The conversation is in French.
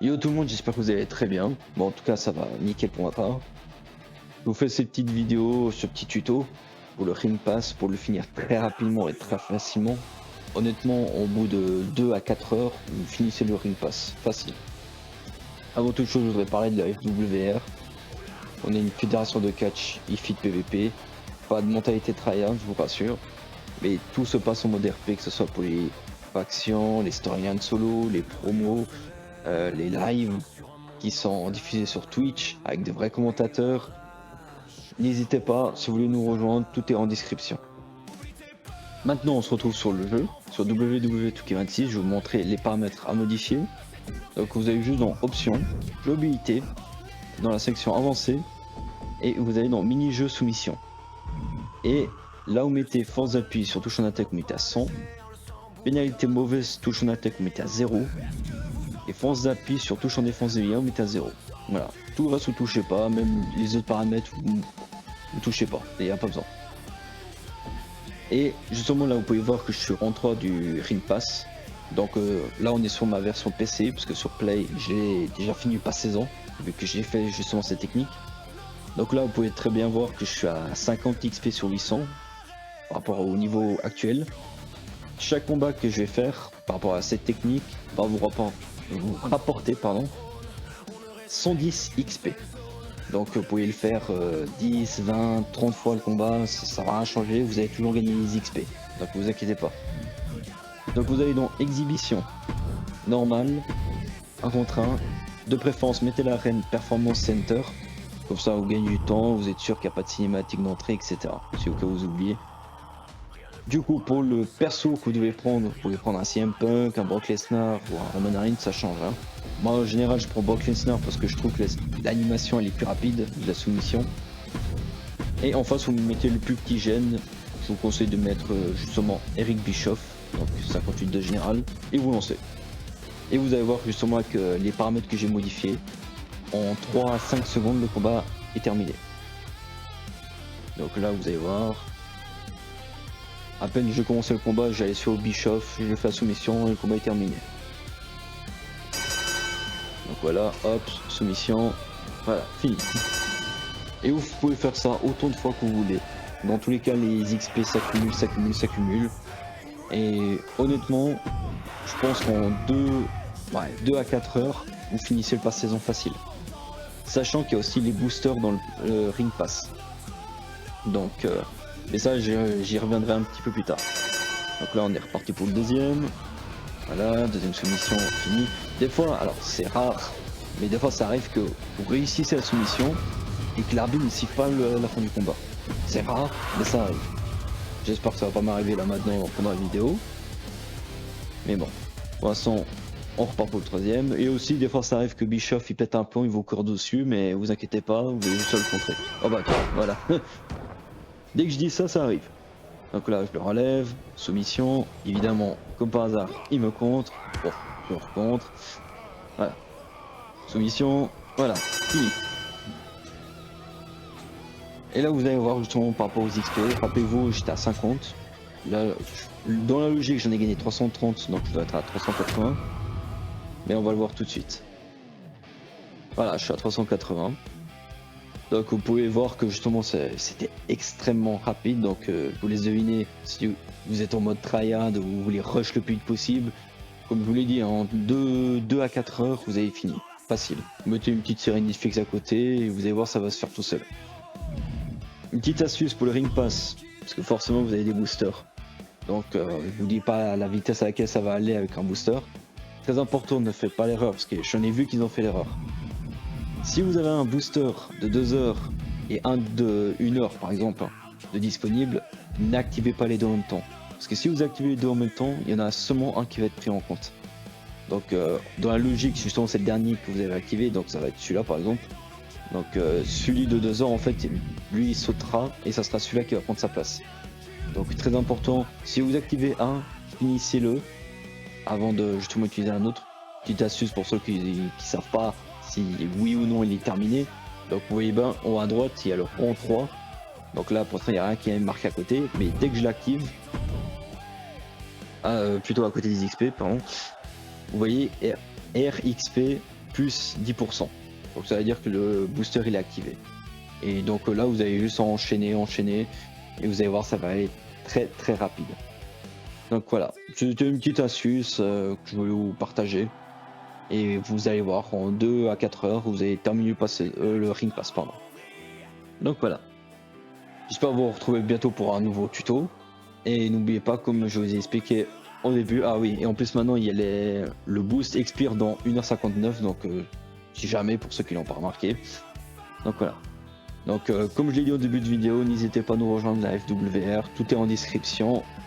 Yo tout le monde, j'espère que vous allez très bien. Bon, en tout cas, ça va nickel pour ma part. Je vous fais ces petites vidéos, ce petit tuto pour le Ring Pass, pour le finir très rapidement et très facilement. Honnêtement, au bout de 2 à 4 heures, vous finissez le Ring Pass, facile. Avant toute chose, je voudrais parler de la FWR. On est une fédération de catch IFIT PVP. Pas de mentalité tryhard, je vous rassure. Mais tout se passe en mode RP, que ce soit pour les factions, les storylines solo, les promos, les lives qui sont diffusés sur Twitch avec de vrais commentateurs. N'hésitez pas, si vous voulez nous rejoindre, tout est en description. Maintenant, on se retrouve sur le jeu, sur WWE2K26. Je vais vous montrer les paramètres à modifier. Donc, vous avez juste dans Options, Jouabilité, dans la section Avancée, et vous allez dans Mini-jeu soumission. Et là, vous mettez force d'appui sur touche en attaque, vous mettez à 100. Pénalité mauvaise, touche en attaque, vous mettez à 0. Et force d'appui sur touche en défense et vous mettez à 0. Voilà, tout le reste vous touchez pas, même les autres paramètres vous touchez pas, il n'y a pas besoin. Et justement là vous pouvez voir que je suis en 3 du Ring Pass. Donc là on est sur ma version PC, parce que sur Play j'ai déjà fini le pass saison, vu que j'ai fait justement cette technique. Donc là vous pouvez très bien voir que je suis à 50 XP sur 800 par rapport au niveau actuel. Chaque combat que je vais faire par rapport à cette technique va vous rapporter 110 XP. Donc vous pouvez le faire 10, 20, 30 fois le combat, ça va rien changer, vous allez toujours gagner les XP. Donc vous inquiétez pas. Donc vous allez dans exhibition, normal, 1 contre 1, de préférence mettez l'arène performance center, comme ça vous gagnez du temps, vous êtes sûr qu'il n'y a pas de cinématique d'entrée, etc. Si au cas où vous oubliez. Du coup pour le perso que vous devez prendre, vous pouvez prendre un CM Punk, un Brock Lesnar ou un Roman Reigns, ça change. Hein. Moi en général je prends Brock Lesnar parce que je trouve que l'animation elle est plus rapide de la soumission. Et en face vous mettez le plus petit gène, je vous conseille de mettre justement Eric Bischoff, donc 58 de général, et vous lancez. Et vous allez voir justement avec les paramètres que j'ai modifiés, en 3 à 5 secondes le combat est terminé. Donc là vous allez voir, à peine je commençais le combat, j'allais sur Bischoff, je fais la soumission et le combat est terminé. Donc voilà, hop, soumission, voilà, fini. Et vous pouvez faire ça autant de fois que vous voulez. Dans tous les cas, les XP s'accumulent. Et honnêtement, je pense qu'en 2 à 4 heures, vous finissez le pass saison facile. Sachant qu'il y a aussi les boosters dans le Ring Pass. Donc, mais ça, j'y reviendrai un petit peu plus tard. Donc là, on est reparti pour le deuxième. Voilà, deuxième soumission, fini. Des fois, alors c'est rare, mais des fois ça arrive que vous réussissez la soumission et que l'arbitre ne siffle pas la fin du combat. C'est rare, mais ça arrive. J'espère que ça va pas m'arriver là maintenant pendant la vidéo. Mais bon, pour l'instant, on repart pour le troisième. Et aussi, des fois ça arrive que Bischoff il pète un plomb, il vous court dessus, mais vous inquiétez pas, vous allez juste le contrer. Oh bah voilà. Dès que je dis ça, ça arrive. Donc là, je le relève, soumission, évidemment, comme par hasard, il me contre, bon, je le recontre, voilà, soumission, voilà, fini. Et là, vous allez voir justement par rapport aux XP, rappelez-vous, j'étais à 50, là, dans la logique, j'en ai gagné 330, donc je dois être à 380, mais on va le voir tout de suite. Voilà, je suis à 380. Donc vous pouvez voir que justement c'était extrêmement rapide, donc je vous laisse deviner si vous êtes en mode tryhard ou vous voulez rush le plus vite possible. Comme je vous l'ai dit, en 2 à 4 heures vous avez fini, facile. Vous mettez une petite série Netflix à côté et vous allez voir ça va se faire tout seul. Une petite astuce pour le Ring Pass, parce que forcément vous avez des boosters. Donc je vous dis pas la vitesse à laquelle ça va aller avec un booster. Très important, ne faites pas l'erreur, parce que j'en ai vu qu'ils ont fait l'erreur. Si vous avez un booster de 2 heures et un de 1 heure par exemple de disponible, n'activez pas les deux en même temps. Parce que si vous activez les deux en même temps, il y en a seulement un qui va être pris en compte. Donc dans la logique, justement c'est le dernier que vous avez activé, donc ça va être celui-là par exemple. Donc celui de 2 heures en fait, lui il sautera et ça sera celui-là qui va prendre sa place. Donc très important, si vous activez un, finissez-le avant de justement utiliser un autre. Petite astuce pour ceux qui savent pas si oui ou non il est terminé. Donc vous voyez bien en haut à droite il y a le rond 3. Donc là pour l'instant il n'y a rien qui est marqué à côté, mais dès que je l'active, plutôt à côté des XP pardon, vous voyez RXP plus 10%. Donc ça veut dire que le booster il est activé. Et donc là vous allez juste enchaîner, et vous allez voir ça va être très très rapide. Donc voilà, c'était une petite astuce que je voulais vous partager. Et vous allez voir, en 2 à 4 heures, vous allez terminer le ring pass, pardon. Donc voilà. J'espère vous retrouver bientôt pour un nouveau tuto. Et n'oubliez pas, comme je vous ai expliqué au début, ah oui, et en plus maintenant il y a le boost expire dans 1h59, donc si jamais pour ceux qui l'ont pas remarqué. Donc voilà. Donc comme je l'ai dit au début de vidéo, n'hésitez pas à nous rejoindre la FWR, tout est en description.